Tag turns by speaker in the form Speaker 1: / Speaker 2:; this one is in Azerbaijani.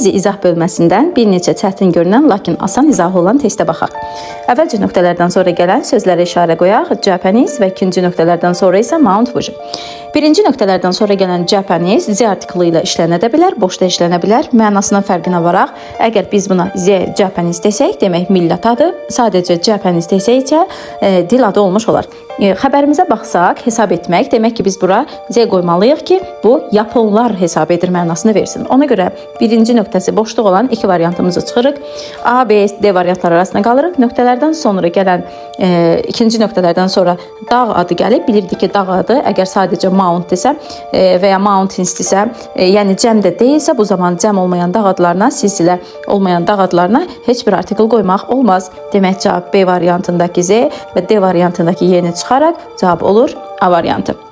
Speaker 1: İzi izah bölməsindən bir neçə çətin görünən, lakin asan izahı olan testə baxaq. Əvvəlcə nöqtələrdən sonra gələn sözlərə işarə qoyaq. Japanese və ikinci nöqtələrdən sonra isə Mount Fuji. Birinci nöqtələrdən sonra gələn Japanese Z artiklı ilə işlənə də bilər, boşda işlənə bilər. Mənasının fərqinə varaq, əgər biz buna Z Japanese desək, demək millət adı, sadəcə Japanese desək isə dil adı olmuş olar. Xəbərimizə baxsaq, hesab etmək, demək ki, biz bura Z qoymalıyıq ki, bu Yaponlar hesab edir mənasını versin. Ona görə birinci nöqtəsi boşluq olan iki variantımızı çıxırıq. A, B, D variantları arasında qalırıq. Nöqtələrdən sonra gələn ikinci nöqtələrdən sonra dağ adı gəlib. Bilirdik ki, dağ adı əgər sadəcə mount desə və ya mountains desə, yəni cəm də deyilsə, bu zaman cəm olmayan dağ adlarına, silsilə olmayan dağ adlarına heç bir artikl qoymaq olmaz. Demək cavab B variantındakı Z və D variantındakı Y-ni çıxaraq cavab olur A variantı.